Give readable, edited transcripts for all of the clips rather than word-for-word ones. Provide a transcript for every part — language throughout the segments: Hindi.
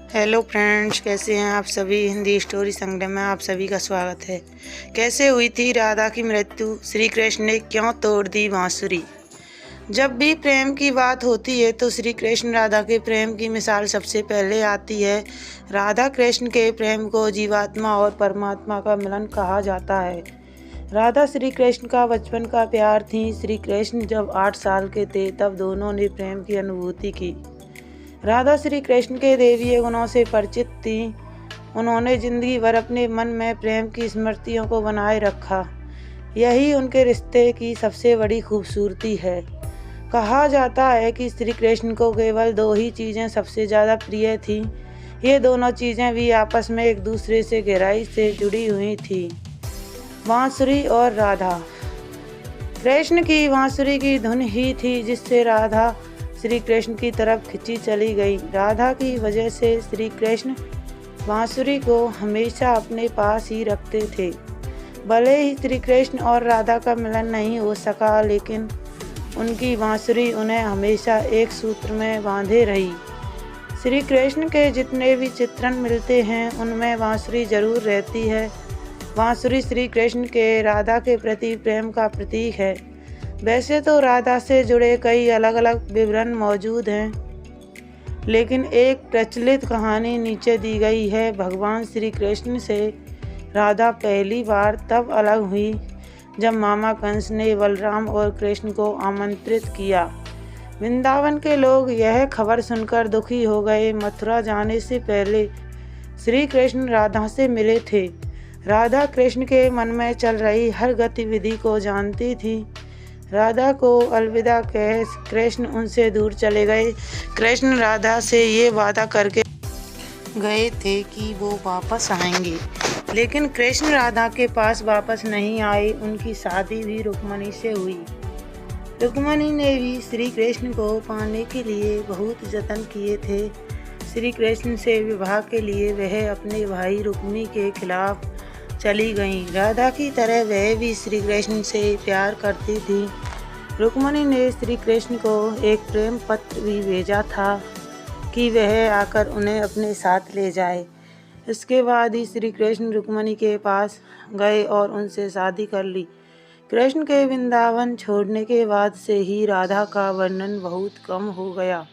हेलो फ्रेंड्स, कैसे हैं आप सभी। हिंदी स्टोरी संग्रह में आप सभी का स्वागत है। कैसे हुई थी राधा की मृत्यु, श्री कृष्ण ने क्यों तोड़ दी बांसुरी। जब भी प्रेम की बात होती है तो श्री कृष्ण राधा के प्रेम की मिसाल सबसे पहले आती है। राधा कृष्ण के प्रेम को जीवात्मा और परमात्मा का मिलन कहा जाता है। राधा श्री कृष्ण का बचपन का प्यार थी। श्री कृष्ण जब 8 साल के थे तब दोनों ने प्रेम की अनुभूति की। राधा श्री कृष्ण के दैवीय गुणों से परिचित थी। उन्होंने जिंदगी भर अपने मन में प्रेम की स्मृतियों को बनाए रखा। यही उनके रिश्ते की सबसे बड़ी खूबसूरती है। कहा जाता है कि श्री कृष्ण को केवल 2 ही चीज़ें सबसे ज़्यादा प्रिय थीं। ये दोनों चीज़ें भी आपस में एक दूसरे से गहराई से जुड़ी हुई थीं, बांसुरी और राधा। कृष्ण की बांसुरी की धुन ही थी जिससे राधा श्री कृष्ण की तरफ खिंची चली गई। राधा की वजह से श्री कृष्ण बांसुरी को हमेशा अपने पास ही रखते थे। भले ही श्री कृष्ण और राधा का मिलन नहीं हो सका, लेकिन उनकी बांसुरी उन्हें हमेशा एक सूत्र में बांधे रही। श्री कृष्ण के जितने भी चित्रण मिलते हैं उनमें बांसुरी जरूर रहती है। बांसुरी श्री कृष्ण के राधा के प्रति प्रेम का प्रतीक है। वैसे तो राधा से जुड़े कई अलग अलग विवरण मौजूद हैं, लेकिन एक प्रचलित कहानी नीचे दी गई है। भगवान श्री कृष्ण से राधा पहली बार तब अलग हुई जब मामा कंस ने बलराम और कृष्ण को आमंत्रित किया। वृंदावन के लोग यह खबर सुनकर दुखी हो गए। मथुरा जाने से पहले श्री कृष्ण राधा से मिले थे। राधा कृष्ण के मन में चल रही हर गतिविधि को जानती थी। राधा को अलविदा कह कृष्ण उनसे दूर चले गए। कृष्ण राधा से ये वादा करके गए थे कि वो वापस आएंगे, लेकिन कृष्ण राधा के पास वापस नहीं आए। उनकी शादी भी रुक्मणी से हुई। रुक्मणी ने भी श्री कृष्ण को पाने के लिए बहुत जतन किए थे। श्री कृष्ण से विवाह के लिए वह अपने भाई रुक्मी के खिलाफ चली गईं। राधा की तरह वह भी श्री कृष्ण से प्यार करती थी। रुक्मणी ने श्री कृष्ण को एक प्रेम पत्र भी भेजा था कि वह आकर उन्हें अपने साथ ले जाए। इसके बाद ही श्री कृष्ण रुक्मणी के पास गए और उनसे शादी कर ली। कृष्ण के वृंदावन छोड़ने के बाद से ही राधा का वर्णन बहुत कम हो गया।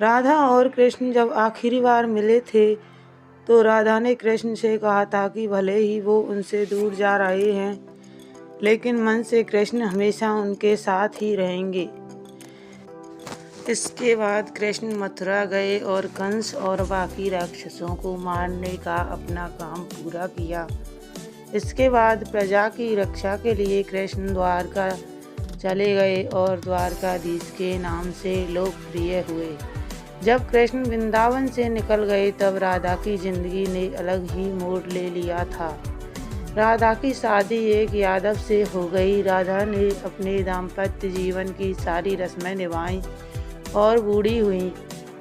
राधा और कृष्ण जब आखिरी बार मिले थे तो राधा ने कृष्ण से कहा था कि भले ही वो उनसे दूर जा रहे हैं, लेकिन मन से कृष्ण हमेशा उनके साथ ही रहेंगे। इसके बाद कृष्ण मथुरा गए और कंस और बाकी राक्षसों को मारने का अपना काम पूरा किया। इसके बाद प्रजा की रक्षा के लिए कृष्ण द्वारका चले गए और द्वारकाधीश के नाम से लोकप्रिय हुए। जब कृष्ण वृंदावन से निकल गए तब राधा की जिंदगी ने अलग ही मोड़ ले लिया था। राधा की शादी एक यादव से हो गई। राधा ने अपने दाम्पत्य जीवन की सारी रस्में निभाईं और बूढ़ी हुई,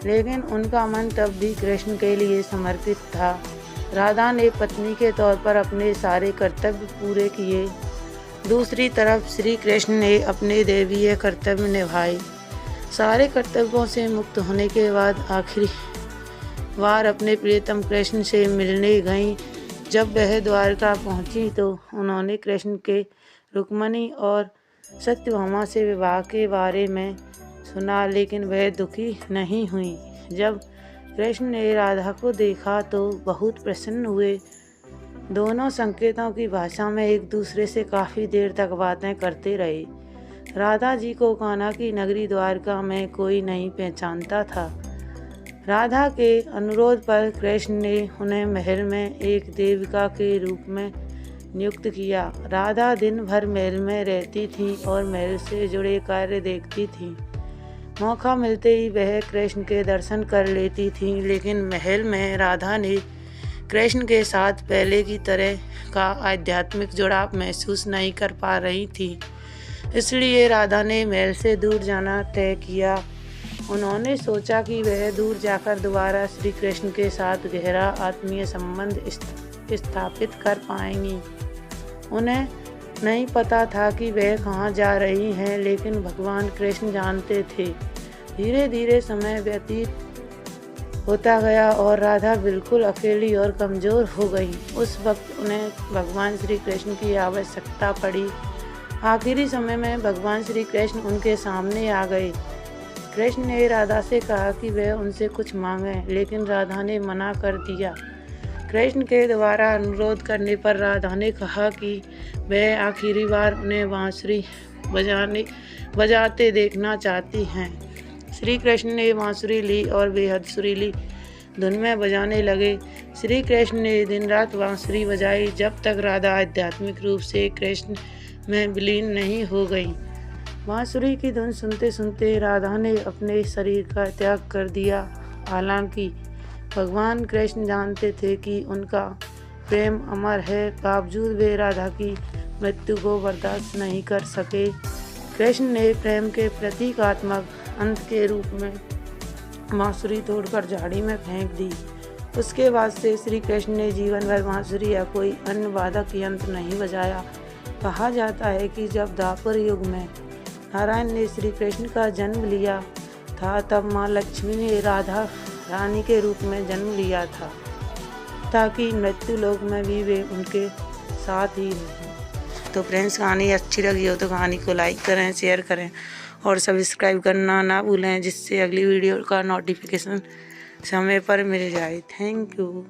लेकिन उनका मन तब भी कृष्ण के लिए समर्पित था। राधा ने पत्नी के तौर पर अपने सारे कर्तव्य पूरे किए। दूसरी तरफ श्री कृष्ण ने अपने दैवीय कर्तव्य निभाए। सारे कर्तव्यों से मुक्त होने के बाद आखिरी बार अपने प्रियतम कृष्ण से मिलने गईं। जब वह द्वारका पहुंची तो उन्होंने कृष्ण के रुक्मणी और सत्यभामा से विवाह के बारे में सुना, लेकिन वह दुखी नहीं हुई। जब कृष्ण ने राधा को देखा तो बहुत प्रसन्न हुए। दोनों संकेतों की भाषा में एक दूसरे से काफ़ी देर तक बातें करते रहे। राधा जी को कान्हा की नगरी द्वारका में कोई नहीं पहचानता था। राधा के अनुरोध पर कृष्ण ने उन्हें महल में एक देविका के रूप में नियुक्त किया। राधा दिन भर महल में रहती थी और महल से जुड़े कार्य देखती थी। मौका मिलते ही वह कृष्ण के दर्शन कर लेती थी, लेकिन महल में राधा ने कृष्ण के साथ पहले की तरह का आध्यात्मिक जुड़ाव महसूस नहीं कर पा रही थी। इसलिए राधा ने महल से दूर जाना तय किया। उन्होंने सोचा कि वह दूर जाकर दोबारा श्री कृष्ण के साथ गहरा आत्मीय संबंध स्थापित कर पाएंगी। उन्हें नहीं पता था कि वह कहाँ जा रही हैं, लेकिन भगवान कृष्ण जानते थे। धीरे धीरे समय व्यतीत होता गया और राधा बिल्कुल अकेली और कमज़ोर हो गई। उस वक्त उन्हें भगवान श्री कृष्ण की आवश्यकता पड़ी। आखिरी समय में भगवान श्री कृष्ण उनके सामने आ गए। कृष्ण ने राधा से कहा कि वह उनसे कुछ मांगे, लेकिन राधा ने मना कर दिया। कृष्ण के द्वारा अनुरोध करने पर राधा ने कहा कि वह आखिरी बार उन्हें बांसुरी बजाते देखना चाहती हैं। श्री कृष्ण ने बांसुरी ली और बेहद सुरीली धुन में बजाने लगे। श्री कृष्ण ने दिन रात बांसुरी बजाई जब तक राधा आध्यात्मिक रूप से कृष्ण में विलीन नहीं हो गई। बांसुरी की धुन सुनते सुनते राधा ने अपने शरीर का त्याग कर दिया। हालांकि भगवान कृष्ण जानते थे कि उनका प्रेम अमर है, बावजूद वे राधा की मृत्यु को बर्दाश्त नहीं कर सके। कृष्ण ने प्रेम के प्रतीकात्मक अंत के रूप में बांसुरी तोड़कर झाड़ी में फेंक दी। उसके बाद से श्री कृष्ण ने जीवन भर बांसुरी या कोई अन्य वादक यंत्र नहीं बजाया। कहा जाता है कि जब द्वापर युग में नारायण ने श्री कृष्ण का जन्म लिया था, तब माँ लक्ष्मी ने राधा रानी के रूप में जन्म लिया था, ताकि मृत्यु लोक में भी वे उनके साथ ही रहें। तो फ्रेंड्स, कहानी अच्छी लगी हो तो कहानी को लाइक करें, शेयर करें और सब्सक्राइब करना ना भूलें, जिससे अगली वीडियो का नोटिफिकेशन समय पर मिल जाए। Thank you.